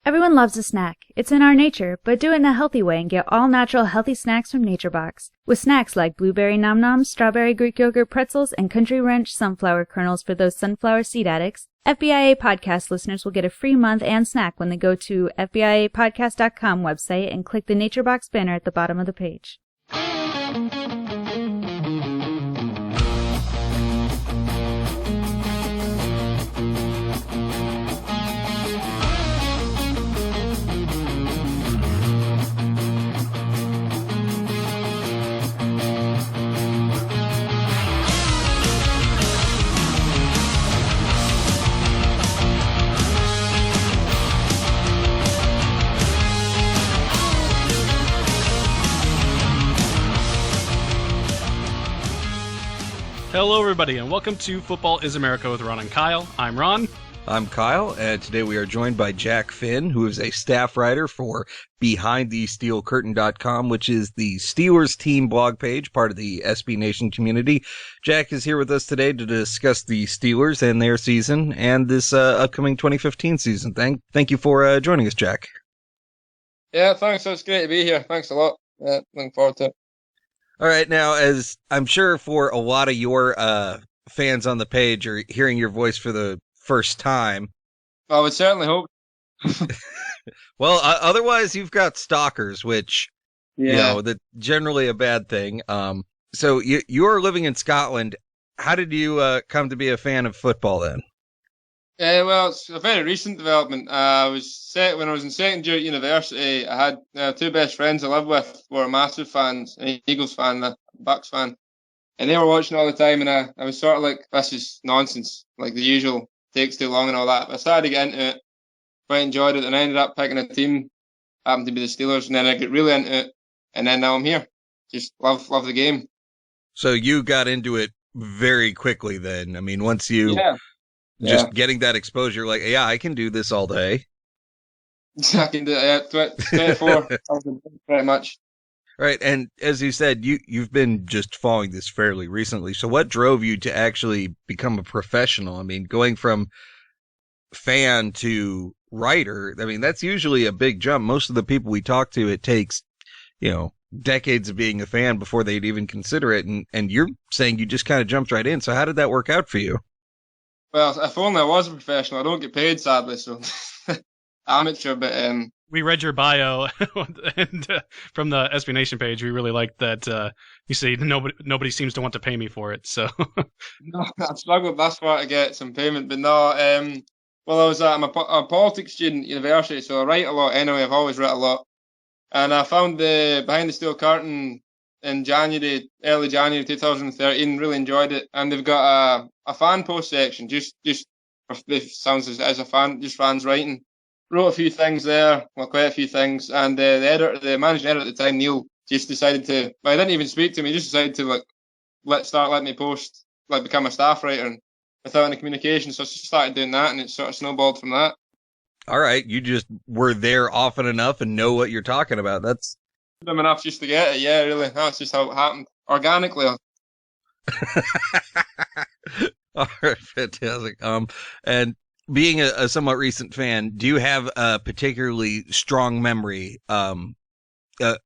Everyone loves a snack. It's in our nature, but do it in a healthy way and get all natural healthy snacks from NatureBox. With snacks like blueberry nom noms, strawberry Greek yogurt pretzels, and Country Ranch sunflower kernels for those sunflower seed addicts, FBIA podcast listeners will get a free month and snack when they go to FBIApodcast.com website and click the NatureBox banner at the bottom of the page. Hello, everybody, and welcome to Football is America with Ron and Kyle. I'm Ron. I'm Kyle, and today we are joined by Jack Finn, who is a staff writer for BehindTheSteelCurtain.com, which is the Steelers team blog page, part of the SB Nation community. Jack is here with us today to discuss the Steelers and their season and this upcoming 2015 season. Thank you for joining us, Jack. Yeah, thanks. It's great to be here. Thanks a lot. Looking forward to it. All right, now, as I'm sure for a lot of your fans on the page are hearing your voice for the first time. I would certainly hope. Well, otherwise you've got stalkers, which, that's generally a bad thing. So you are living in Scotland. How did you come to be a fan of football then? Well, it's a very recent development. When I was in second year at university, I had two best friends I lived with who were massive fans, an Eagles fan, a Bucks fan, and they were watching all the time, and I was sort of like, this is nonsense, like the usual, takes too long and all that. But I started to get into it, quite enjoyed it, and I ended up picking a team, happened to be the Steelers, and then I get really into it, and then now I'm here. Just love the game. So you got into it very quickly then. I mean, once you... getting that exposure, like, yeah, I can do this all day. I can do it, 24, very much. Right, and as you said, you've been just following this fairly recently. So what drove you to actually become a professional? I mean, going from fan to writer, I mean, that's usually a big jump. Most of the people we talk to, it takes, decades of being a fan before they'd even consider it. And you're saying you just kind of jumped right in. So how did that work out for you? Well, if only I was a professional. I don't get paid, sadly, so amateur. But we read your bio, and from the SB Nation page, we really liked that you say nobody seems to want to pay me for it. So no, I've struggled thus far to get some payment, but no. Well, I'm a politics student at university, so I write a lot anyway. I've always read a lot, and I found the Behind the Steel Curtain in early January 2013, really enjoyed it. And they've got a fan post section, just this sounds as a fan, just fans writing. Wrote a few things there, quite a few things. And the managing editor at the time, Neil, just decided to, I didn't even speak to him, he just decided to let me post, become a staff writer and without any communication. So I just started doing that and it sort of snowballed from that. All right. You just were there often enough and know what you're talking about. That's them enough just to get it, yeah, really. That's just how it happened, organically. All right, fantastic. And being a somewhat recent fan, do you have a particularly strong memory? I'm going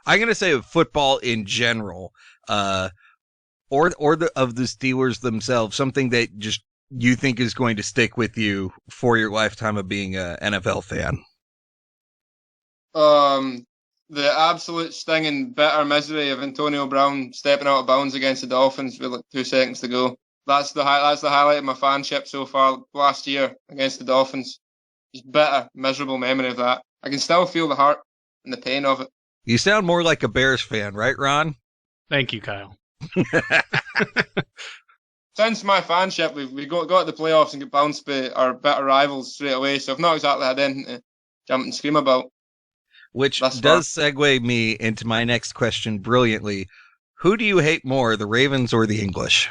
to say of football in general, or of the Steelers themselves, something that just you think is going to stick with you for your lifetime of being an NFL fan? The absolute stinging bitter misery of Antonio Brown stepping out of bounds against the Dolphins with 2 seconds to go. That's the highlight of my fanship so far last year against the Dolphins. Just bitter, miserable memory of that. I can still feel the hurt and the pain of it. You sound more like a Bears fan, right, Ron? Thank you, Kyle. Since my fanship, we got to the playoffs and get bounced by our bitter rivals straight away, so I've not exactly had anything to jump and scream about. Which does segue me into my next question brilliantly. Who do you hate more, the Ravens or the English?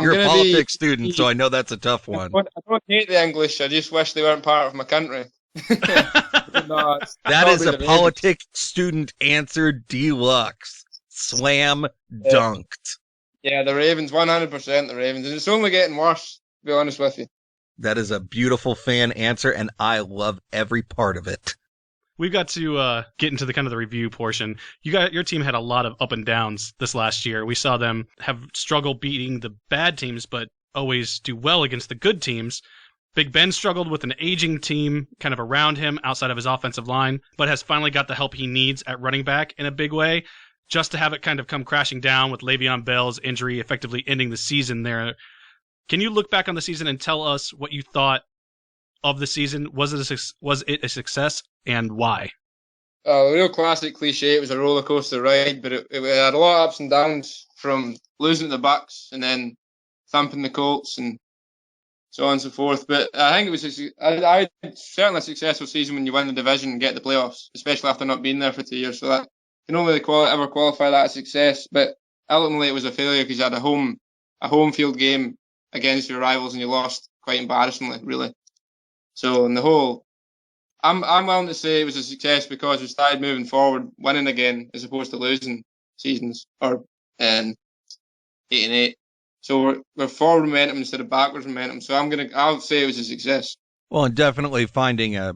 You're a politics student, so I know that's a tough one. I don't hate the English. I just wish they weren't part of my country. That is a politics student answer deluxe. Slam dunked. Yeah, the Ravens, 100% the Ravens. And it's only getting worse, to be honest with you. That is a beautiful fan answer, and I love every part of it. We've got to get into the kind of the review portion. Your team had a lot of up and downs this last year. We saw them have struggle beating the bad teams, but always do well against the good teams. Big Ben struggled with an aging team kind of around him outside of his offensive line, but has finally got the help he needs at running back in a big way, just to have it kind of come crashing down with Le'Veon Bell's injury effectively ending the season there. Can you look back on the season and tell us what you thought of the season? Was it a success, and why? A real classic cliche. It was a roller coaster ride, but it had a lot of ups and downs, from losing to the Bucks and then thumping the Colts and so on and so forth. But I think it was certainly a successful season when you win the division and get the playoffs, especially after not being there for 2 years. So that can only ever qualify that as success. But ultimately, it was a failure because you had a home field game against your rivals and you lost quite embarrassingly, really. So in the whole, I'm willing to say it was a success because we started moving forward, winning again as opposed to losing seasons or 8-8. So we're forward momentum instead of backwards momentum. So I'll say it was a success. Well, and definitely finding a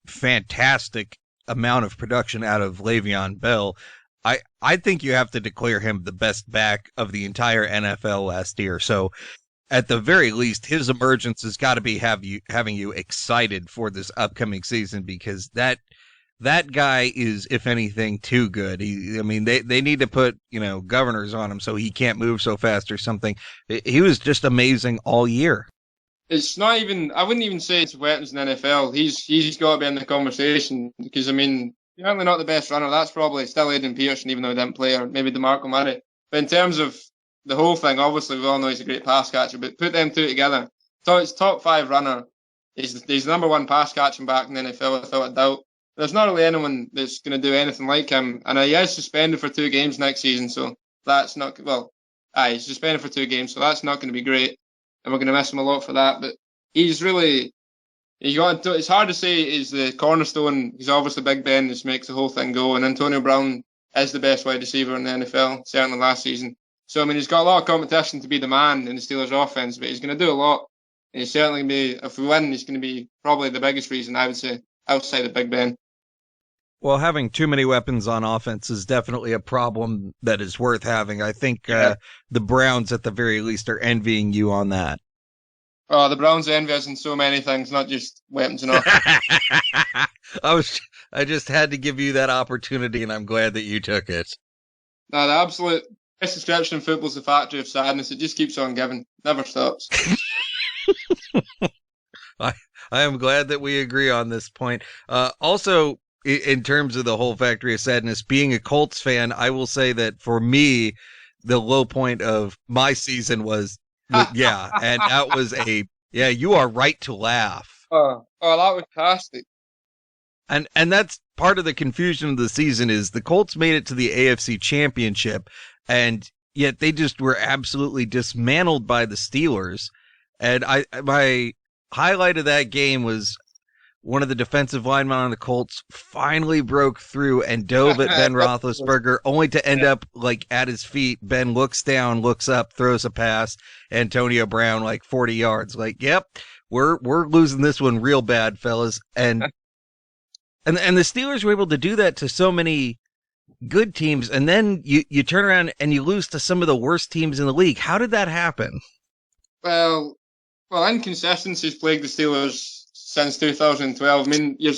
fantastic amount of production out of Le'Veon Bell. I think you have to declare him the best back of the entire NFL last year. So at the very least, his emergence has got to be having you excited for this upcoming season, because that guy is, if anything, too good. They need to put, governors on him so he can't move so fast or something. He was just amazing all year. It's not even, I wouldn't even say it's weapons in the NFL. He's got to be in the conversation because, certainly not the best runner. That's probably still Adrian Peterson, even though he didn't play, or maybe DeMarco Murray. But in terms of the whole thing, obviously we all know he's a great pass catcher, but put them two together. So it's top 5 runner. He's the number 1 pass catching back in the NFL without a doubt. There's not really anyone that's going to do anything like him. And he is suspended for 2 games next season, so that's not, he's suspended for 2 games, so that's not going to be great. And we're going to miss him a lot for that. But it's hard to say he's the cornerstone. He's obviously Big Ben, just makes the whole thing go. And Antonio Brown is the best wide receiver in the NFL, certainly last season. So, he's got a lot of competition to be the man in the Steelers offense, but he's going to do a lot. And he's certainly going to be, if we win, he's going to be probably the biggest reason, I would say, outside of Big Ben. Well, having too many weapons on offense is definitely a problem that is worth having. I think the Browns, at the very least, are envying you on that. Oh, the Browns envy us in so many things, not just weapons and offense. I just had to give you that opportunity, and I'm glad that you took it. No, the absolute best description of football is the factory of sadness. It just keeps on giving, never stops. I am glad that we agree on this point. Also, in terms of the whole factory of sadness, being a Colts fan, I will say that for me, the low point of my season was, and that was you are right to laugh. Oh, that was fantastic. And that's part of the confusion of the season is the Colts made it to the AFC Championship, and yet they just were absolutely dismantled by the Steelers. And my highlight of that game was one of the defensive linemen on the Colts finally broke through and dove at Ben Roethlisberger, only to end up at his feet. Ben looks down, looks up, throws a pass. Antonio Brown 40 yards. Yep, we're losing this one real bad, fellas. And the Steelers were able to do that to so many good teams, and then you turn around and you lose to some of the worst teams in the league. How did that happen? Well, inconsistencies plagued the Steelers since 2012. You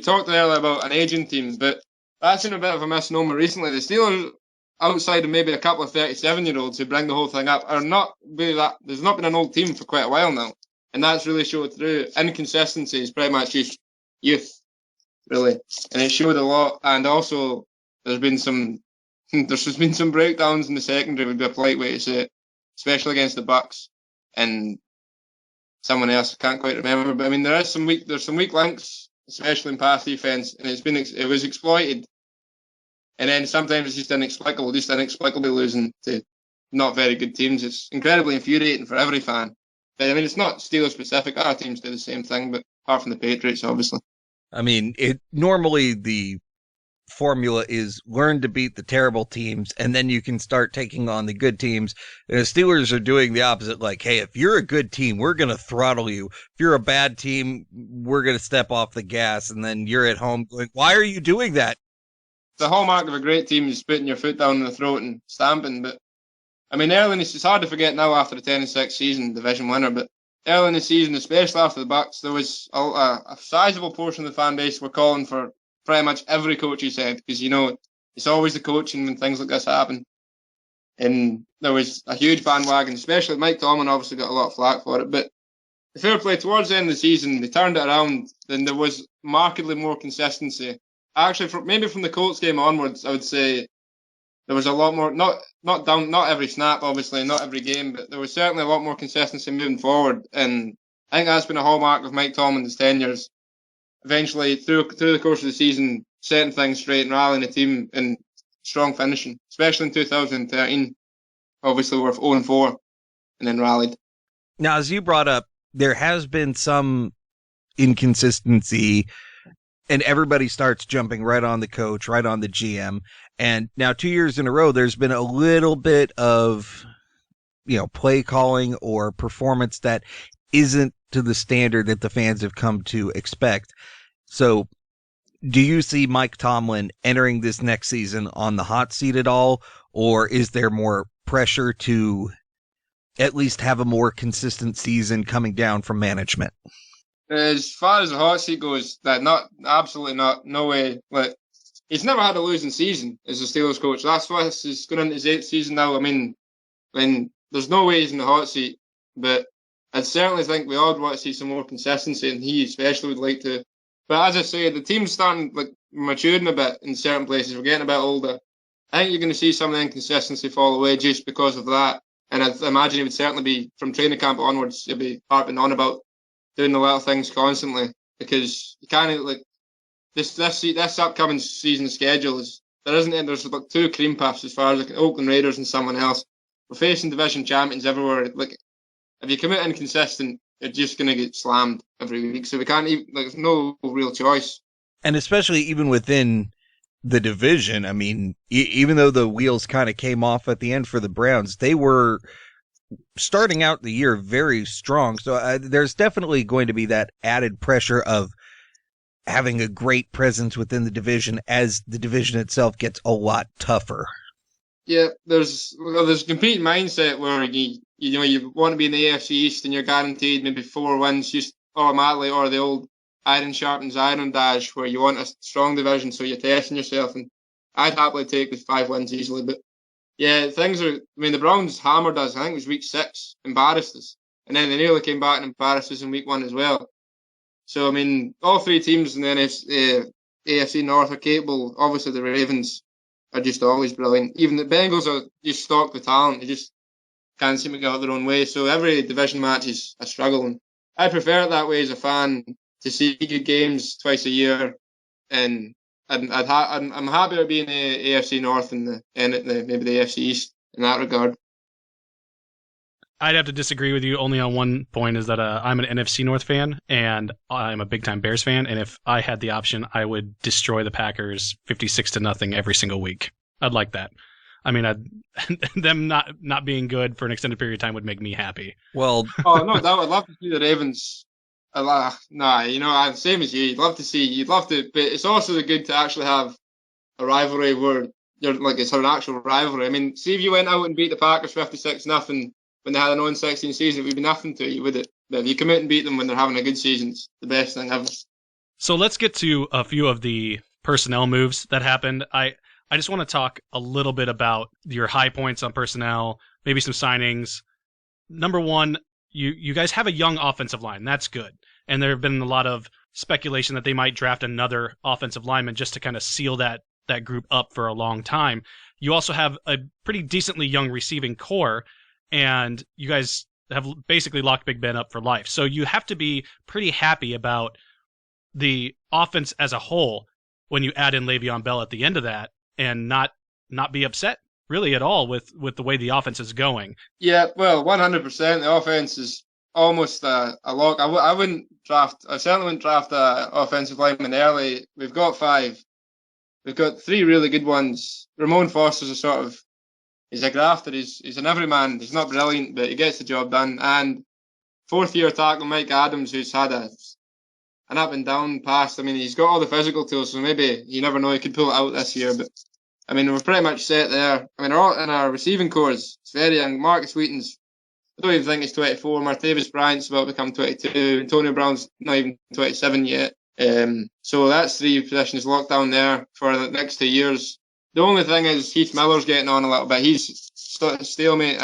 talked earlier about an aging team, but that's been a bit of a misnomer recently. The Steelers, outside of maybe a couple of 37-year-olds who bring the whole thing up, are not really that. There's not been an old team for quite a while now, and that's really showed through. Inconsistency is pretty much just youth, really, and it showed a lot. And also, there's some breakdowns in the secondary, would be a polite way to say it, especially against the Bucks and someone else I can't quite remember. But there's some weak links, especially in pass defense, and it was exploited. And then sometimes it's just inexplicably losing to not very good teams. It's incredibly infuriating for every fan. But it's not Steelers specific. Other teams do the same thing, but apart from the Patriots, obviously. Normally the formula is learn to beat the terrible teams, and then you can start taking on the good teams. And the Steelers are doing the opposite. Like, hey, if you're a good team, we're going to throttle you. If you're a bad team, we're going to step off the gas. And then you're at home going, why are you doing that? The hallmark of a great team is putting your foot down in the throat and stamping. But I mean, early in it's hard to forget now after the 10-6 season, division winner. But early in the season, especially after the Bucks, there was a sizable portion of the fan base were calling for pretty much every coach he said, because it's always the coaching when things like this happen. And there was a huge bandwagon, especially Mike Tomlin obviously got a lot of flack for it. But the fair play, towards the end of the season, they turned it around. Then there was markedly more consistency. Actually, maybe from the Colts game onwards, I would say there was a lot more, not every snap, obviously, not every game, but there was certainly a lot more consistency moving forward. And I think that's been a hallmark of Mike Tomlin's tenures. Eventually, through the course of the season, setting things straight and rallying the team and strong finishing, especially in 2013. Obviously, we're 0-4 and then rallied. Now, as you brought up, there has been some inconsistency, and everybody starts jumping right on the coach, right on the GM. And now 2 years in a row, there's been a little bit of, play calling or performance that isn't to the standard that the fans have come to expect. So do you see Mike Tomlin entering this next season on the hot seat at all? Or is there more pressure to at least have a more consistent season coming down from management? As far as the hot seat goes, absolutely not, no way. Like, he's never had a losing season as a Steelers coach. That's why he's going into his 8th season now. I mean, there's no way he's in the hot seat, but I certainly think we all would want to see some more consistency, and he especially would like to. But as I say, the team's starting maturing a bit in certain places. We're getting a bit older. I think you're going to see some of the inconsistency fall away just because of that. And I imagine he would certainly be, from training camp onwards, he'll be harping on about doing the little things constantly, because you can't, this upcoming season schedule there's about 2 cream puffs as far as Oakland Raiders and someone else. We're facing division champions everywhere. If you come out inconsistent, you're just going to get slammed every week. So we can't even, there's no real choice. And especially even within the division, I mean, even though the wheels kind of came off at the end for the Browns, they were starting out the year very strong. So there's definitely going to be that added pressure of having a great presence within the division as the division itself gets a lot tougher. Yeah, there's a competing mindset where you want to be in the AFC East and you're guaranteed maybe 4 wins just automatically, or the old iron sharpens iron dash where you want a strong division, so you're testing yourself. And I'd happily take with 5 wins easily. But yeah, the Browns hammered us. I think it was week 6, embarrassed us. And then they nearly came back and embarrassed us in week 1 as well. So, I mean, all 3 teams in the AFC North are capable. Obviously, the Ravens are just always brilliant. Even the Bengals are just stocked with talent. They just can't seem to get out their own way. So every division match is a struggle. And I prefer it that way as a fan, to see good games twice a year. And I'm happy to be in the AFC North and maybe the AFC East in that regard. I'd have to disagree with you only on one point, is that I'm an NFC North fan, and I'm a big-time Bears fan, and if I had the option, I would destroy the Packers 56-0 every single week. I'd like that. I mean, them not being good for an extended period of time would make me happy. Well, no doubt. I'd love to see the Ravens. Same as you. You'd love to, but it's also good to actually have a rivalry where it's an actual rivalry. I mean, see if you went out and beat the Packers 56-0 when they had an 0-16 season, it would be nothing to you, would it? But if you come out and beat them when they're having a good season, it's the best thing ever. So let's get to a few of the personnel moves that happened. I just want to talk a little bit about your high points on personnel, maybe some signings. Number one, you guys have a young offensive line. That's good. And there have been a lot of speculation that they might draft another offensive lineman just to kind of seal that group up for a long time. You also have a pretty decently young receiving core, and you guys have basically locked Big Ben up for life. So you have to be pretty happy about the offense as a whole when you add in Le'Veon Bell at the end of that, and not be upset really at all with the way the offense is going. Yeah, well, 100%. The offense is almost a lock. I certainly wouldn't draft an offensive lineman early. We've got 5. we've got 3 really good ones. Ramon Foster's he's a grafter. He's an everyman. He's not brilliant, but he gets the job done. And 4th-year tackle Mike Adams, who's had an up and down past. I mean, he's got all the physical tools, so maybe you never know, he could pull it out this year. But I mean, we're pretty much set there. I mean, in our receiving cores, it's very young. Marcus Wheaton's, I don't even think he's 24. Martavis Bryant's about to become 22. Antonio Brown's not even 27 yet. So that's 3 positions locked down there for the next 2 years. The only thing is Heath Miller's getting on a little bit. He's stalemate,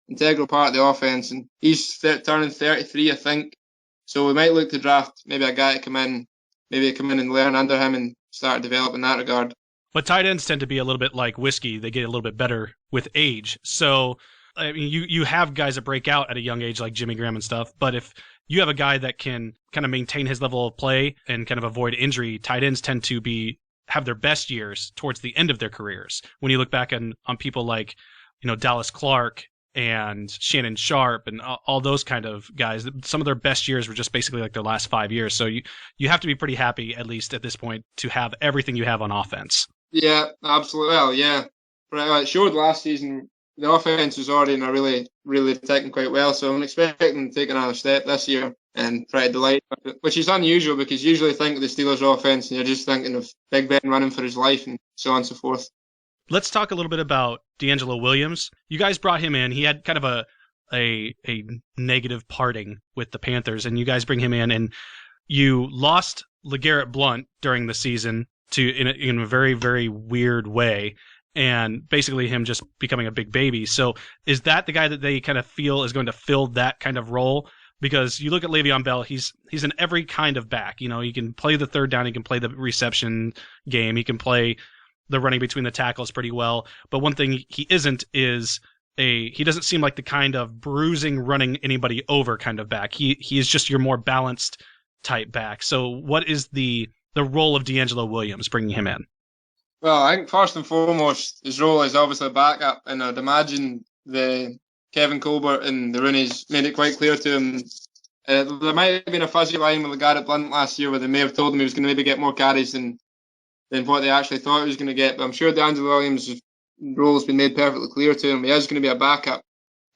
integral part of the offense, and he's turning 33, I think. So we might look to draft maybe a guy to come in and learn under him and start developing in that regard. But tight ends tend to be a little bit like whiskey. They get a little bit better with age. So, I mean, you have guys that break out at a young age like Jimmy Graham and stuff, but if you have a guy that can kind of maintain his level of play and kind of avoid injury, tight ends tend to have their best years towards the end of their careers. When you look back on people like, Dallas Clark and Shannon Sharp and all those kind of guys, some of their best years were just basically like their last 5 years. So you have to be pretty happy, at least at this point, to have everything you have on offense. Yeah, absolutely. Well, yeah. But it showed last season the offense was already in a really, really ticking quite well. So I'm expecting to take another step this year and try to delight, which is unusual because you usually think of the Steelers offense and you're just thinking of Big Ben running for his life and so on and so forth. Let's talk a little bit about D'Angelo Williams. You guys brought him in. He had kind of a negative parting with the Panthers, and you guys bring him in, and you lost LeGarrette Blount during the season in a very, very weird way, and basically him just becoming a big baby. So is that the guy that they kind of feel is going to fill that kind of role? Because you look at Le'Veon Bell, he's in every kind of back. He can play the third down, he can play the reception game, he can play the running between the tackles pretty well. But one thing he isn't is he doesn't seem like the kind of bruising, running anybody over kind of back. He is just your more balanced type back. So what is the role of D'Angelo Williams, bringing him in? Well, I think first and foremost, his role is obviously a backup, and I'd imagine the Kevin Colbert and the Rooney's made it quite clear to him. There might have been a fuzzy line with LeGarrette Blount last year where they may have told him he was going to maybe get more carries than what they actually thought he was going to get. But I'm sure D'Angelo Williams' role has been made perfectly clear to him. He is going to be a backup,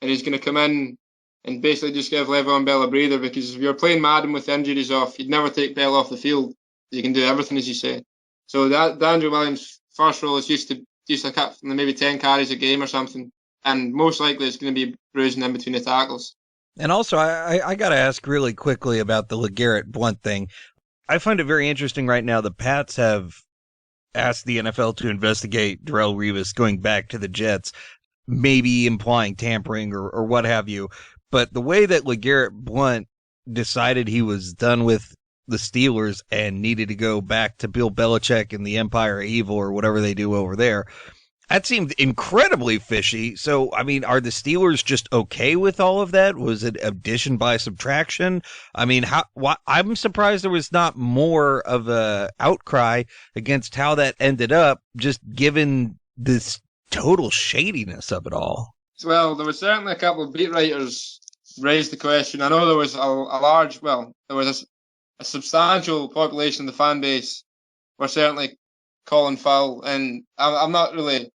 and he's going to come in and basically just give Le'Veon Bell a breather, because if you're playing Madden with injuries off, you'd never take Bell off the field. You can do everything, as you say. So D'Angelo Williams' first role is just to cut maybe 10 carries a game or something, and most likely it's going to be bruising in between the tackles. And also, I got to ask really quickly about the LeGarrette Blount thing. I find it very interesting right now. The Pats have asked the NFL to investigate Darrelle Revis going back to the Jets, maybe implying tampering or what have you. But the way that LeGarrette Blount decided he was done with the Steelers and needed to go back to Bill Belichick and the Empire of Evil or whatever they do over there, that seemed incredibly fishy. So, I mean, are the Steelers just okay with all of that? Was it addition by subtraction? I mean, I'm surprised there was not more of a outcry against how that ended up, just given this total shadiness of it all. Well, there was certainly a couple of beat writers raised the question. I know there was there was a substantial population of the fan base were certainly calling foul, and I'm not really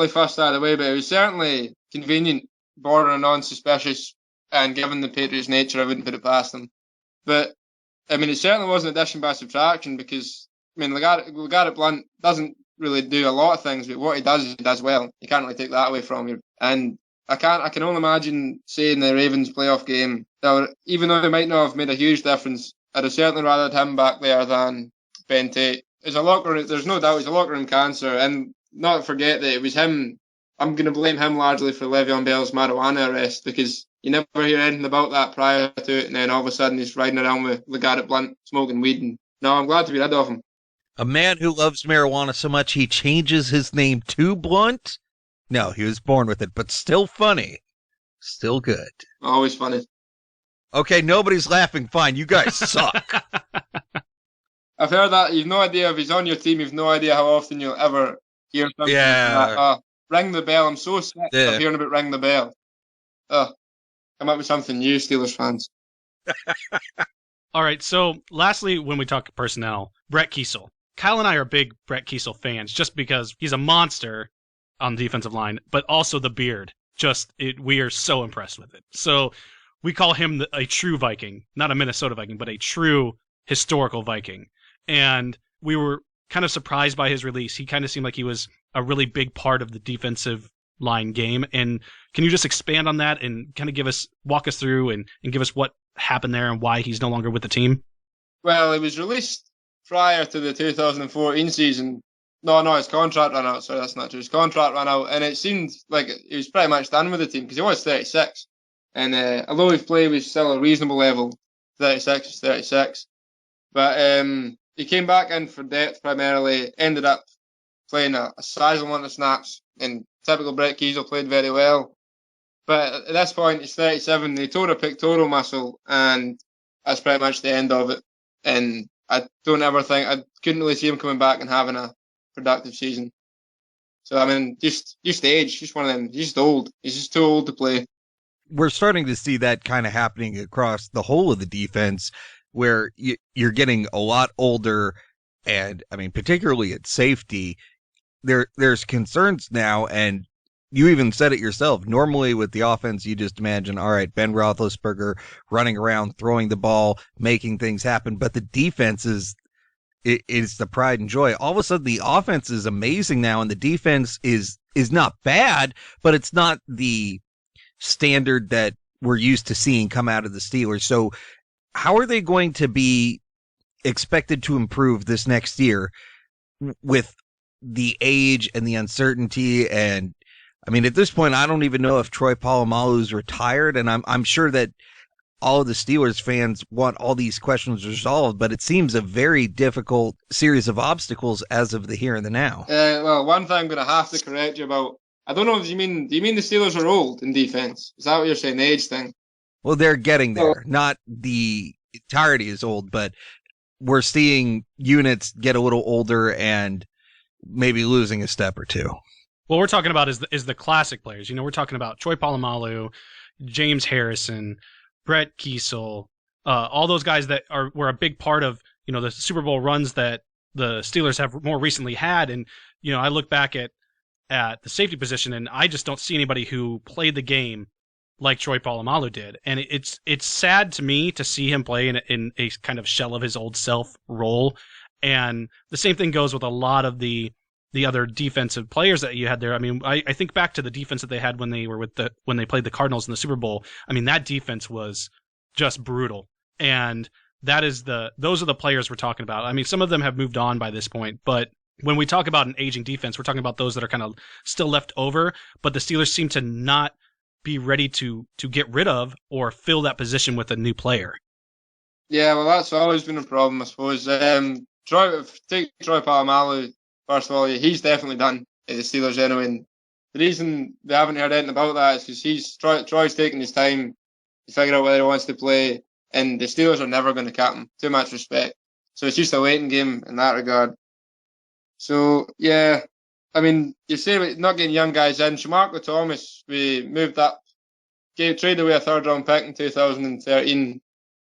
fussed either way, but it was certainly convenient, bordering on suspicious, and given the Patriots' nature, I wouldn't put it past them. But I mean, it certainly wasn't addition by subtraction, because I mean, LeGarrette Blount doesn't really do a lot of things, but what he does well. You can't really take that away from him. And I can only imagine saying the Ravens playoff game, even though they might not have made a huge difference, I'd have certainly rather had him back there than Ben Tate. There's no doubt he's a locker room cancer, and not forget that it was him. I'm going to blame him largely for Le'Veon Bell's marijuana arrest, because you never hear anything about that prior to it, and then all of a sudden he's riding around with LeGarrette Blount smoking weed. And no, I'm glad to be rid of him. A man who loves marijuana so much he changes his name to Blunt? No, he was born with it, but still funny. Still good. Always funny. Okay, nobody's laughing. Fine, you guys suck. I've heard that. You've no idea if he's on your team. You've no idea how often you'll ever hear something like that. Ring the bell. I'm so sick of hearing about ring the bell. Come up with something new, Steelers fans. All right, so lastly, when we talk personnel, Brett Kiesel. Kyle and I are big Brett Kiesel fans just because he's a monster on the defensive line, but also the beard. We are so impressed with it. So we call him a true Viking, not a Minnesota Viking, but a true historical Viking. And we were kind of surprised by his release. He kind of seemed like he was a really big part of the defensive line game. And can you just expand on that and kind of walk us through and give us what happened there and why he's no longer with the team? Well, he was released prior to the 2014 season. No, his contract ran out. Sorry, that's not true. His contract ran out, and it seemed like he was pretty much done with the team because he was 36. And although his play was still a reasonable level, 36 is 36. But he came back in for depth primarily, ended up playing a sizable amount of snaps, and typical Brett Kiesel played very well. But at this point, he's 37. They tore a pectoral muscle, and that's pretty much the end of it. And I couldn't really see him coming back and having a productive season. So, I mean, just age, just one of them. He's just old. He's just too old to play. We're starting to see that kind of happening across the whole of the defense, where you're getting a lot older, and I mean, particularly at safety, there's concerns now, and you even said it yourself. Normally with the offense, you just imagine, all right, Ben Roethlisberger running around, throwing the ball, making things happen, but the defense is the pride and joy. All of a sudden, the offense is amazing now, and the defense is not bad, but it's not the standard that we're used to seeing come out of the Steelers. So how are they going to be expected to improve this next year with the age and the uncertainty? And I mean, at this point, I don't even know if Troy Polamalu's retired, and I'm sure that all of the Steelers fans want all these questions resolved, but it seems a very difficult series of obstacles as of the here and the now. Well, one thing I'm going to have to correct you about. I don't know if do you mean the Steelers are old in defense? Is that what you're saying, the age thing? Well, they're getting there. Not the entirety is old, but we're seeing units get a little older and maybe losing a step or two. What we're talking about is the classic players. You know, we're talking about Troy Polamalu, James Harrison, Brett Kiesel, all those guys that were a big part of, you know, the Super Bowl runs that the Steelers have more recently had. And, you know, I look back at the safety position, and I just don't see anybody who played the game like Troy Polamalu did. And it's sad to me to see him play in a kind of shell of his old self role. And the same thing goes with a lot of the other defensive players that you had there. I mean, I think back to the defense that they had when they played the Cardinals in the Super Bowl. I mean, that defense was just brutal. And those are the players we're talking about. I mean, some of them have moved on by this point, but when we talk about an aging defense, we're talking about those that are kind of still left over, but the Steelers seem to not be ready to get rid of or fill that position with a new player. Yeah, well, that's always been a problem, I suppose. Take Troy Polamalu. First of all, he's definitely done at the Steelers anyway. And the reason they haven't heard anything about that is because Troy's taking his time to figure out whether he wants to play, and the Steelers are never going to cap him. Too much respect. So it's just a waiting game in that regard. So, yeah, I mean, you say not getting young guys in. Shamarko Thomas, we moved up, traded away a third-round pick in 2013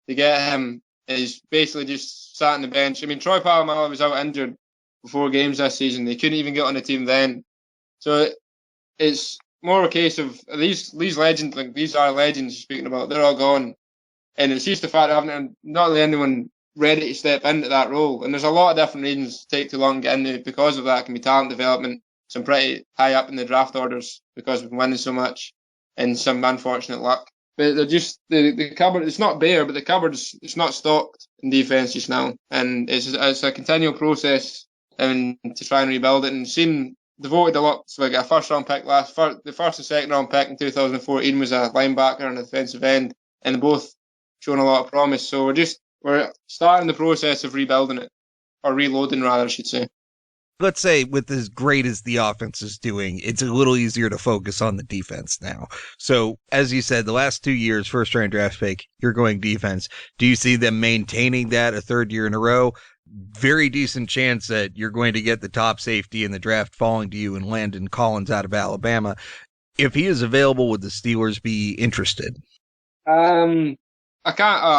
to get him. He's basically just sat on the bench. I mean, Troy Polamalu was out injured before games this season. They couldn't even get on the team then. So it's more a case of these legends, like these are legends you're speaking about, they're all gone. And it's just the fact of having not really anyone ready to step into that role. And there's a lot of different reasons to take too long to get into it. Because of that, it can be talent development, some pretty high up in the draft orders because we've been winning so much, and some unfortunate luck. But they're just the cupboard. It's not bare, but the cupboard's it's not stocked in defense just now, and it's a continual process. And to try and rebuild it, and seem devoted a lot. So we got a first round pick the first and second round pick in 2014 was a linebacker and a defensive end, and both shown a lot of promise. So we're starting the process of rebuilding it, or reloading rather, I should say. Let's say with as great as the offense is doing, it's a little easier to focus on the defense now. So as you said, the last 2 years, first round draft pick, you're going defense. Do you see them maintaining that a third year in a row? Very decent chance that you're going to get the top safety in the draft falling to you, and Landon Collins out of Alabama. If he is available, would the Steelers be interested? I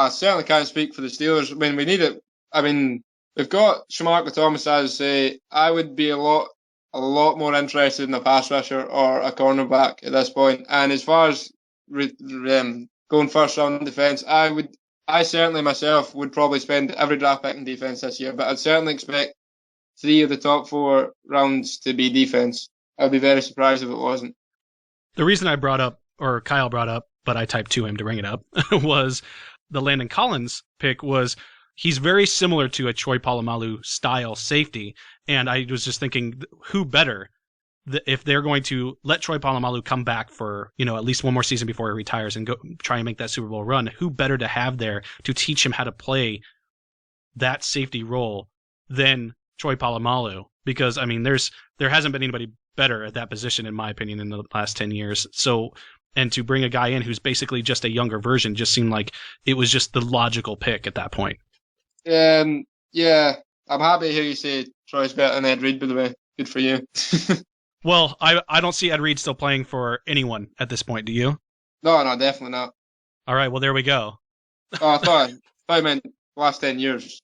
certainly can't speak for the Steelers. I mean, we need it. I mean, We've got Shamarko Thomas, as say. I would be a lot more interested in a pass rusher or a cornerback at this point. And as far as going first round defense, I certainly myself would probably spend every draft pick in defense this year, but I'd certainly expect 3 of the top 4 rounds to be defense. I'd be very surprised if it wasn't. The reason I brought up, or Kyle brought up, but I typed to him to bring it up, was the Landon Collins pick was he's very similar to a Troy Polamalu style safety. And I was just thinking, who better if they're going to let Troy Polamalu come back for, at least one more season before he retires and go try and make that Super Bowl run, who better to have there to teach him how to play that safety role than Troy Polamalu? Because, there hasn't been anybody better at that position, in my opinion, in the last 10 years. So, and to bring a guy in who's basically just a younger version just seemed like it was just the logical pick at that point. Yeah, I'm happy to hear you say Troy's better than Ed Reed, by the way. Good for you. Well, I don't see Ed Reed still playing for anyone at this point, do you? No, definitely not. All right, well, there we go. Oh, I thought I meant last 10 years.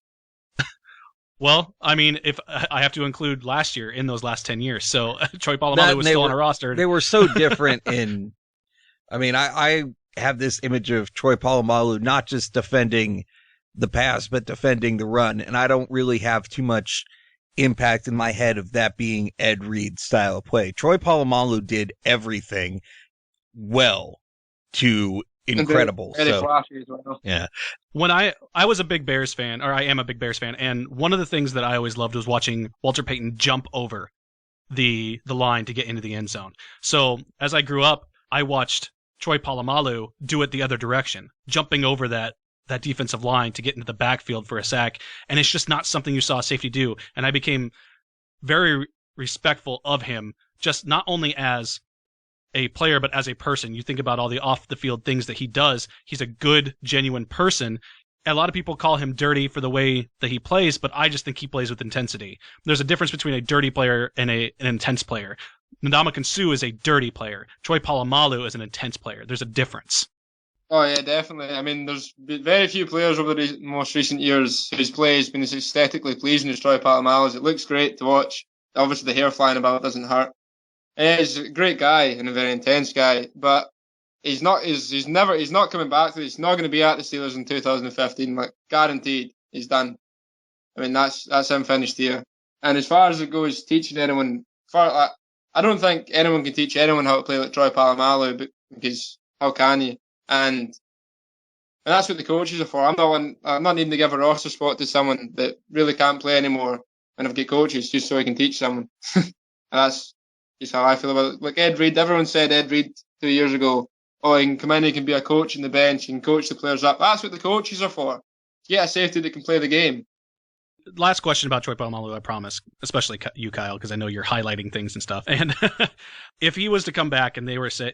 Well, if I have to include last year in those last 10 years, so Troy Polamalu was still on a roster. They were so different in... I have this image of Troy Polamalu not just defending the pass, but defending the run, and I don't really have too much impact in my head of that being Ed Reed's style of play. Troy Polamalu did everything well to incredible. Yeah. When I was a big Bears fan, or I am a big Bears fan, and one of the things that I always loved was watching Walter Payton jump over the line to get into the end zone. So as I grew up, I watched Troy Polamalu do it the other direction, jumping over that defensive line to get into the backfield for a sack. And it's just not something you saw a safety do. And I became very respectful of him, just not only as a player, but as a person. You think about all the off the field things that he does. He's a good, genuine person. A lot of people call him dirty for the way that he plays, but I just think he plays with intensity. There's a difference between a dirty player and an intense player. Ndamukong Suh is a dirty player. Troy Polamalu is an intense player. There's a difference. Oh, yeah, definitely. There's been very few players over the most recent years whose play has been as aesthetically pleasing as Troy Polamalu's. It looks great to watch. Obviously, the hair flying about doesn't hurt. And he's a great guy and a very intense guy, but he's not coming back. He's not going to be at the Steelers in 2015. Like, guaranteed, he's done. That's him finished here. And as far as it goes, teaching anyone, I don't think anyone can teach anyone how to play like Troy Polamalu, because how can you? And that's what the coaches are for. I'm not needing to give a roster spot to someone that really can't play anymore, and I've got coaches just so I can teach someone. And that's just how I feel about it. Like Ed Reed, everyone said Ed Reed 2 years ago, oh, he can come in, he can be a coach in the bench, he can coach the players up. That's what the coaches are for. Get a safety that can play the game. Last question about Troy Polamalu, I promise, especially you, Kyle, because I know you're highlighting things and stuff. And if he was to come back and they said,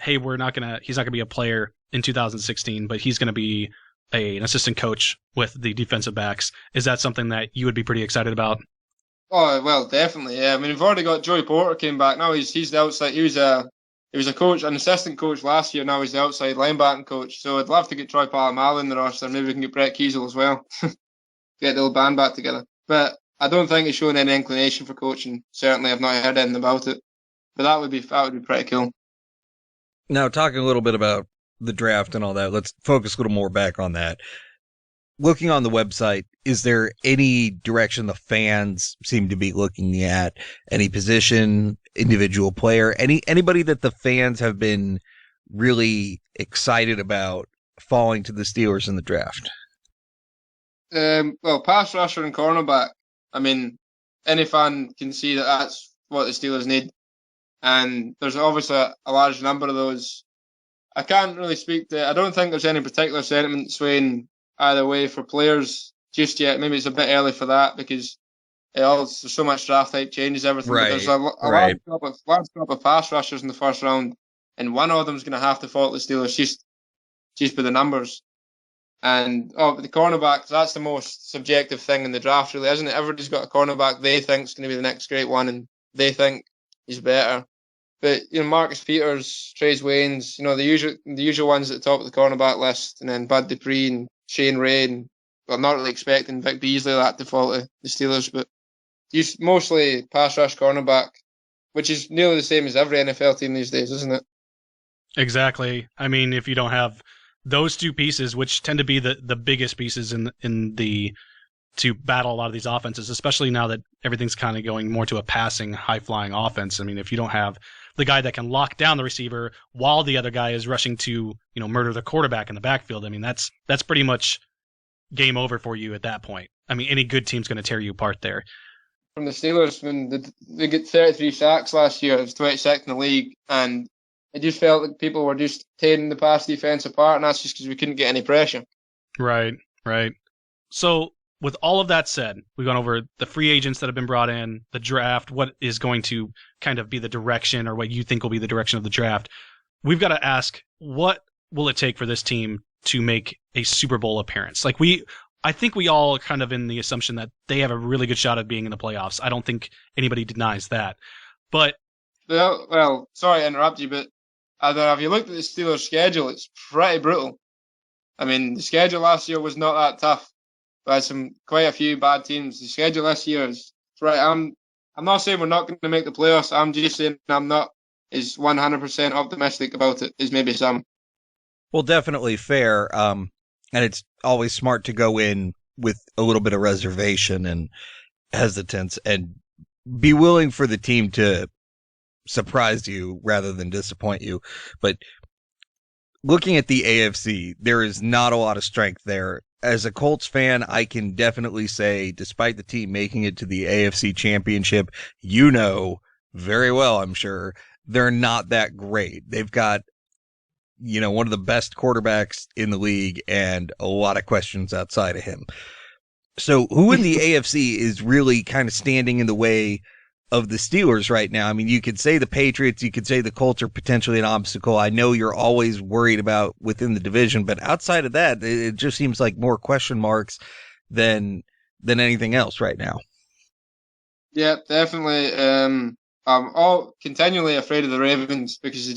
hey, he's not gonna be a player in 2016, but he's gonna be an assistant coach with the defensive backs, is that something that you would be pretty excited about? Oh, well, definitely. Yeah, we've already got Joey Porter came back. Now he's the outside. He was a coach, an assistant coach last year. Now he's the outside linebacking coach. So I'd love to get Troy Polamalu in the roster. Maybe we can get Brett Kiesel as well. Get the old band back together. But I don't think he's showing any inclination for coaching. Certainly, I've not heard anything about it. But that would be pretty cool. Now, talking a little bit about the draft and all that, let's focus a little more back on that. Looking on the website, is there any direction the fans seem to be looking at? Any position, individual player, anybody that the fans have been really excited about falling to the Steelers in the draft? Well, pass rusher and cornerback. Any fan can see that that's what the Steelers need. And there's obviously a large number of those. I can't really speak to, I don't think there's any particular sentiment swaying either way for players just yet. Maybe it's a bit early for that because there's so much draft type changes everything. Right, but there's a large group of pass rushers in the first round, and one of them's going to have to fall to the Steelers just by the numbers. And the cornerbacks, that's the most subjective thing in the draft, really, isn't it? Everybody's got a cornerback they think is going to be the next great one, and they think he's better. But Marcus Peters, Trace Waynes, the usual ones at the top of the cornerback list, and then Bud Dupree and Shane Ray and well, not really expecting Vic Beasley that to fall to the Steelers, but he's mostly pass rush cornerback, which is nearly the same as every NFL team these days, isn't it? Exactly. I mean, if you don't have those two pieces, which tend to be the biggest pieces in the to battle a lot of these offenses, especially now that everything's kind of going more to a passing, high-flying offense. I mean, if you don't have the guy that can lock down the receiver while the other guy is rushing to, murder the quarterback in the backfield, I mean, that's pretty much game over for you at that point. I mean, any good team's going to tear you apart there. From the Steelers, when they get 33 sacks last year, it was 22nd in the league, and it just felt like people were just tearing the pass defense apart, and that's just because we couldn't get any pressure. Right. So, with all of that said, we've gone over the free agents that have been brought in, the draft, what is going to kind of be the direction or what you think will be the direction of the draft. We've got to ask, what will it take for this team to make a Super Bowl appearance? I think we all are kind of in the assumption that they have a really good shot at being in the playoffs. I don't think anybody denies that. But well, sorry to interrupt you, but if you looked at the Steelers' schedule, it's pretty brutal. I mean, the schedule last year was not that tough. We had quite a few bad teams. The schedule this year is right. I'm not saying we're not going to make the playoffs. I'm just saying I'm not as 100% optimistic about it as maybe some. Well, definitely fair. And it's always smart to go in with a little bit of reservation and hesitance and be willing for the team to surprise you rather than disappoint you. But looking at the AFC, there is not a lot of strength there. As a Colts fan, I can definitely say, despite the team making it to the AFC Championship, very well, I'm sure, they're not that great. They've got, one of the best quarterbacks in the league and a lot of questions outside of him. So who in the AFC is really kind of standing in the way of the Steelers right now? I mean, you could say the Patriots, you could say the Colts are potentially an obstacle. I know you're always worried about within the division, but outside of that, it just seems like more question marks than anything else right now. Yeah, definitely. I'm all continually afraid of the Ravens because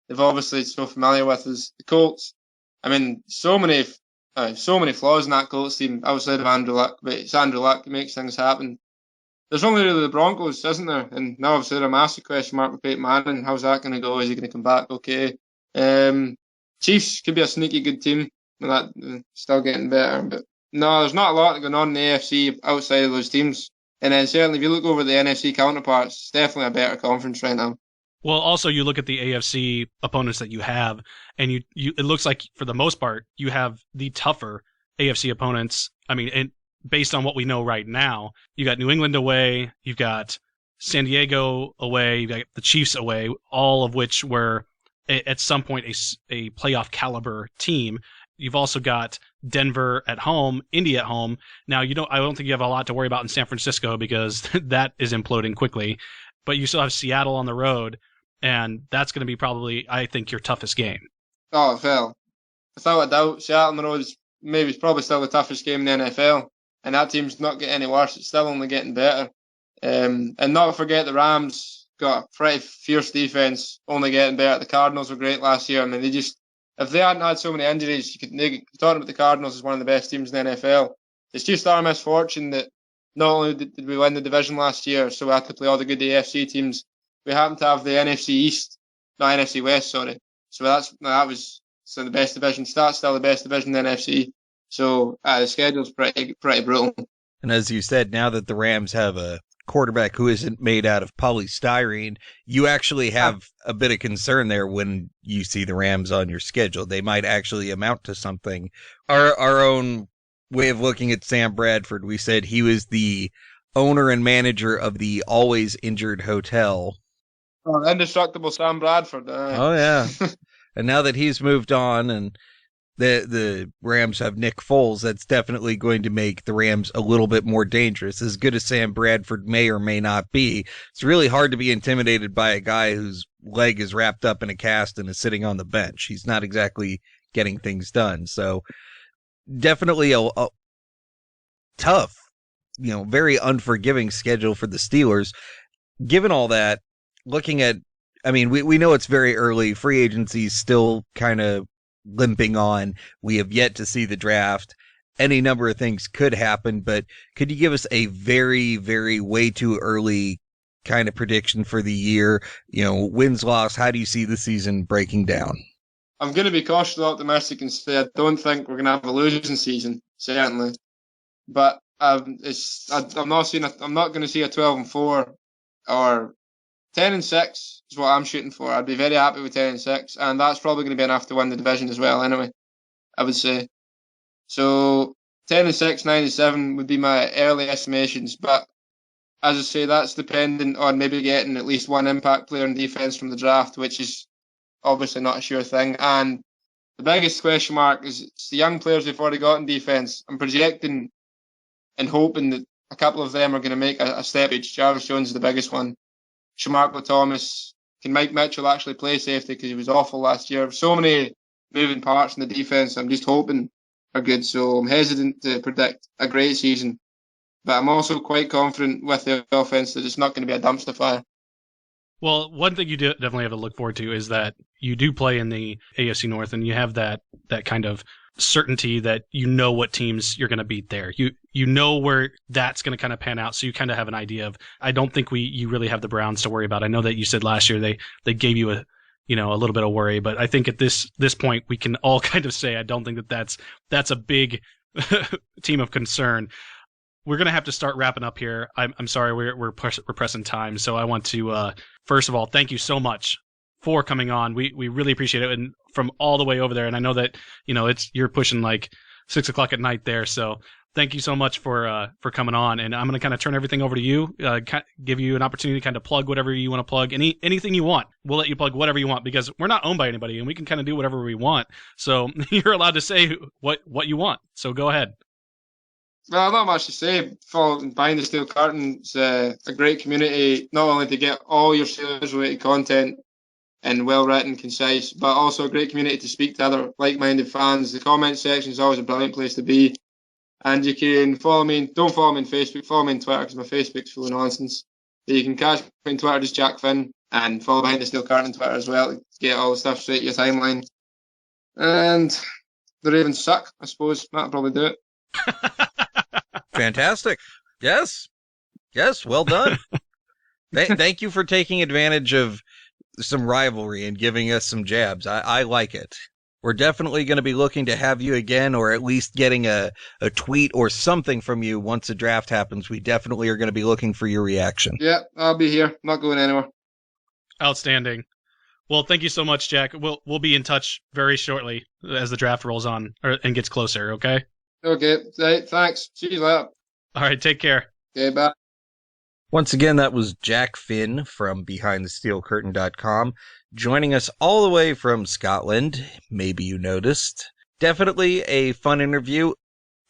they've obviously so familiar with us. The Colts, I mean, so many flaws in that Colts team outside of Andrew Luck, but it's Andrew Luck who makes things happen. There's only really the Broncos, isn't there? And now obviously a massive question mark with Peyton Manning. How's that going to go? Is he going to come back okay? Chiefs could be a sneaky good team. That still getting better. But no, there's not a lot going on in the AFC outside of those teams. And then certainly if you look over the NFC counterparts, it's definitely a better conference right now. Well, also you look at the AFC opponents that you have, and you it looks like for the most part you have the tougher AFC opponents. I mean, and based on what we know right now, you got New England away, you've got San Diego away, you got the Chiefs away, all of which were at some point a playoff caliber team. You've also got Denver at home, Indy at home. Now I don't think you have a lot to worry about in San Francisco because that is imploding quickly. But you still have Seattle on the road, and that's going to be probably, I think, your toughest game. Oh, well, without a doubt, Seattle on the road is probably still the toughest game in the NFL. And that team's not getting any worse. It's still only getting better. And not to forget the Rams got a pretty fierce defense, only getting better. The Cardinals were great last year. I mean, if they hadn't had so many injuries, talking about the Cardinals as one of the best teams in the NFL. It's just our misfortune that not only did we win the division last year, so we had to play all the good AFC teams, we happened to have the NFC West, sorry. So that was the best division. That's still the best division in the NFC. So the schedule's pretty brutal. And as you said, now that the Rams have a quarterback who isn't made out of polystyrene, you actually have a bit of concern there when you see the Rams on your schedule. They might actually amount to something. Our own way of looking at Sam Bradford, we said he was the owner and manager of the always injured hotel. Oh, indestructible Sam Bradford. Oh, yeah. And now that he's moved on and the Rams have Nick Foles, that's definitely going to make the Rams a little bit more dangerous. As good as Sam Bradford may or may not be, it's really hard to be intimidated by a guy whose leg is wrapped up in a cast and is sitting on the bench. He's not exactly getting things done. So definitely a tough, very unforgiving schedule for the Steelers. Given all that, looking at, I mean, we know it's very early. Free agency is still kind of limping on. We have yet to see the draft. any number of things could happen, but could you give us a very, very way too early kind of prediction for the year? Wins, loss, how do you see the season breaking down? I'm going to be cautiously optimistic and say I don't think we're going to have a losing season, certainly. But I'm not going to see a 12-4 or 10-6 is what I'm shooting for. I'd be very happy with 10-6, and that's probably going to be enough to win the division as well. Anyway, I would say. So 10-6, 9-7 would be my early estimations. But as I say, that's dependent on maybe getting at least one impact player in defence from the draft, which is obviously not a sure thing. And the biggest question mark is it's the young players they've already got in defence. I'm projecting and hoping that a couple of them are going to make a step each. Jarvis Jones is the biggest one. Shamarko Thomas. Can Mike Mitchell actually play safety because he was awful last year? So many moving parts in the defence. I'm just hoping are good. So I'm hesitant to predict a great season. But I'm also quite confident with the offence that it's not going to be a dumpster fire. Well, one thing you definitely have to look forward to is that you do play in the AFC North, and you have that kind of certainty that you know what teams you're going to beat there. You know where that's going to kind of pan out, so you kind of have an idea of. I don't think you really have the Browns to worry about. I know that you said last year they gave you a little bit of worry, but I think at this point we can all kind of say I don't think that's a big team of concern. We're going to have to start wrapping up here. I'm sorry, we're pressing time, so I want to first of all thank you so much for coming on. We really appreciate it, and from all the way over there. And I know that you're pushing like 6 o'clock at night there, so thank you so much for coming on. And I'm going to kind of turn everything over to you, give you an opportunity to kind of plug whatever you want to plug, anything you want. We'll let you plug whatever you want because we're not owned by anybody, and we can kind of do whatever we want. So you're allowed to say what you want. So go ahead. Well, not much to say. Behind the Steel Curtain, it's a great community, not only to get all your Steelers-related content and well-written, concise, but also a great community to speak to other like-minded fans. The comment section is always a brilliant place to be. And you can follow me. Don't follow me on Facebook. Follow me on Twitter because my Facebook's full of nonsense. But you can catch me on Twitter, just Jack Finn, and follow Behind the Steel Curtain on Twitter as well to get all the stuff straight to your timeline. And the Ravens suck, I suppose. That'll probably do it. Fantastic. Yes. Well done. Thank you for taking advantage of some rivalry and giving us some jabs. I like it. We're definitely going to be looking to have you again, or at least getting a tweet or something from you once the draft happens. We definitely are going to be looking for your reaction. Yeah, I'll be here. Not going anywhere. Outstanding. Well, thank you so much, Jack. We'll be in touch very shortly as the draft rolls on and gets closer, okay? Okay, right, thanks. See you later. All right, take care. Okay, bye. Once again, that was Jack Finn from BehindTheSteelCurtain.com, joining us all the way from Scotland. Maybe you noticed. Definitely a fun interview.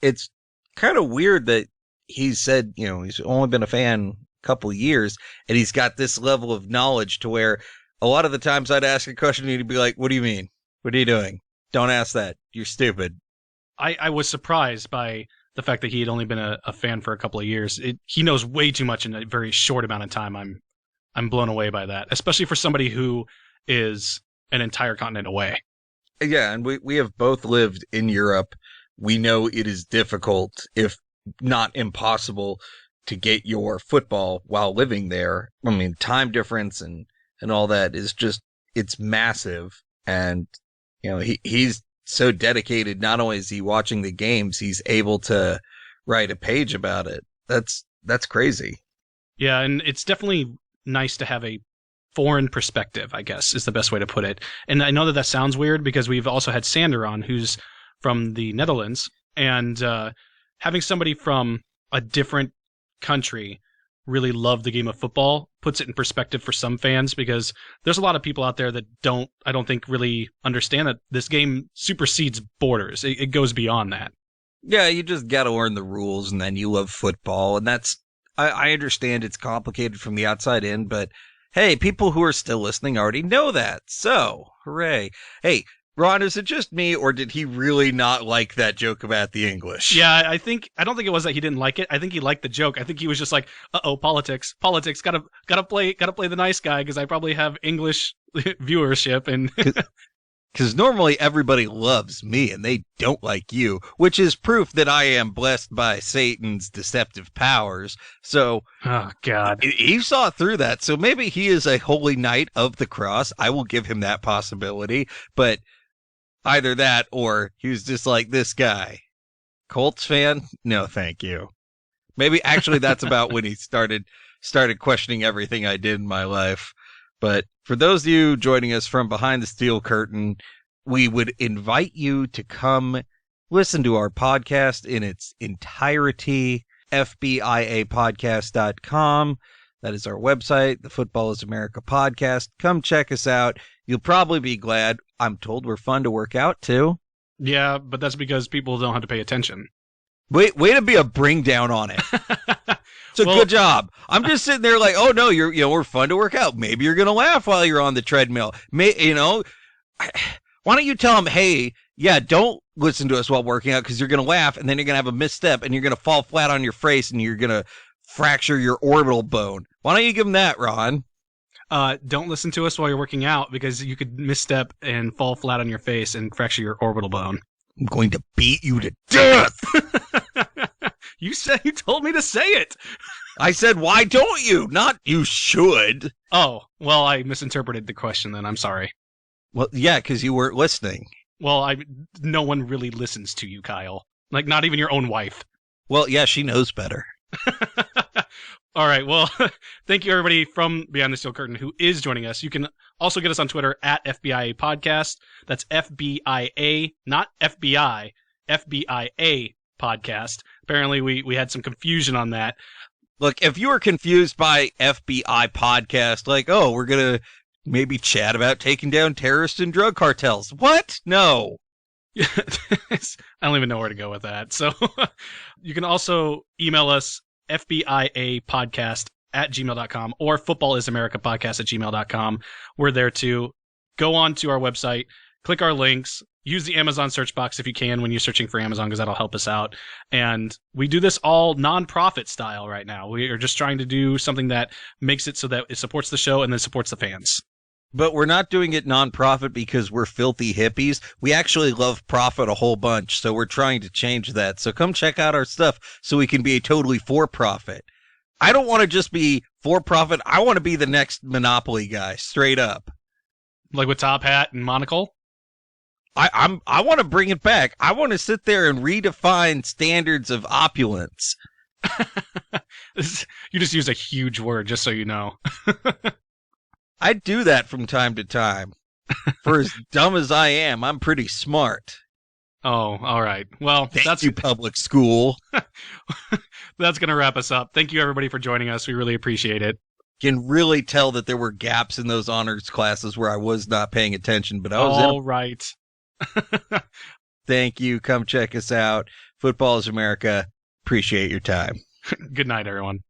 It's kind of weird that he said, he's only been a fan a couple years, and he's got this level of knowledge to where a lot of the times I'd ask a question and he'd be like, what do you mean? What are you doing? Don't ask that. You're stupid. I was surprised by the fact that he had only been a fan for a couple of years. He knows way too much in a very short amount of time. I'm blown away by that, especially for somebody who is an entire continent away. Yeah, and we have both lived in Europe. We know it is difficult, if not impossible, to get your football while living there. I mean, time difference and all that is just, it's massive. And, he's so dedicated. Not only is he watching the games, he's able to write a page about it. That's crazy. Yeah, and it's definitely nice to have a foreign perspective, I guess, is the best way to put it. And I know that sounds weird because we've also had Sander on, who's from the Netherlands, and having somebody from a different country really love the game of football puts it in perspective for some fans, because there's a lot of people out there that I don't think really understand that this game supersedes borders. It goes beyond that. Yeah, you just got to learn the rules, and then you love football, and I understand it's complicated from the outside in, but hey, people who are still listening already know that, so hooray. Hey, Ron, is it just me, or did he really not like that joke about the English? Yeah, I don't think it was that he didn't like it. I think he liked the joke. I think he was just like, politics, gotta play the nice guy, because I probably have English viewership. And Because normally everybody loves me and they don't like you, which is proof that I am blessed by Satan's deceptive powers. So, oh, God. He saw through that. So maybe he is a holy knight of the cross. I will give him that possibility. But either that or he was just like this guy. Colts fan? No, thank you. Maybe actually that's about when he started questioning everything I did in my life. But for those of you joining us from behind the steel curtain, we would invite you to come listen to our podcast in its entirety, footballisamericapodcast.com. That is our website, the Football is America podcast. Come check us out. You'll probably be glad. I'm told we're fun to work out too. Yeah, but that's because people don't have to pay attention. Way to be a bring down on it. So good job. I'm just sitting there like, oh no, we're fun to work out. Maybe you're gonna laugh while you're on the treadmill. Why don't you tell them, hey, yeah, don't listen to us while working out because you're gonna laugh and then you're gonna have a misstep and you're gonna fall flat on your face and you're gonna fracture your orbital bone. Why don't you give them that, Ron? Don't listen to us while you're working out because you could misstep and fall flat on your face and fracture your orbital bone. I'm going to beat you to death. You told me to say it. I said, why don't you? Not you should. Oh, well, I misinterpreted the question then. I'm sorry. Well, yeah, because you weren't listening. Well, no one really listens to you, Kyle. Like, not even your own wife. Well, yeah, she knows better. All right. Well, thank you, everybody from Behind the Steel Curtain who is joining us. You can also get us on Twitter at FBIA Podcast. That's FBIA, not FBI, FBIA Podcast. Apparently, we had some confusion on that. Look, if you were confused by FBI Podcast, like, oh, we're going to maybe chat about taking down terrorists and drug cartels. What? No. I don't even know where to go with that. So you can also email us fbiapodcast@gmail.com or footballisamericapodcast@gmail.com. We're there too. Go on to our website, click our links, use the Amazon search box if you can when you're searching for Amazon because that'll help us out. And we do this all non-profit style right now. We are just trying to do something that makes it so that it supports the show and then supports the fans. But we're not doing it non-profit because we're filthy hippies. We actually love profit a whole bunch, so we're trying to change that. So come check out our stuff so we can be a totally for-profit. I don't want to just be for-profit. I want to be the next Monopoly guy, straight up. Like with top hat and monocle? I want to bring it back. I want to sit there and redefine standards of opulence. You just used a huge word, just so you know. I do that from time to time. For as dumb as I am, I'm pretty smart. Oh, all right. Well, Thank you, public school. That's going to wrap us up. Thank you, everybody, for joining us. We really appreciate it. Can really tell that there were gaps in those honors classes where I was not paying attention, but I was all right. Thank you. Come check us out. Football is America. Appreciate your time. Good night, everyone.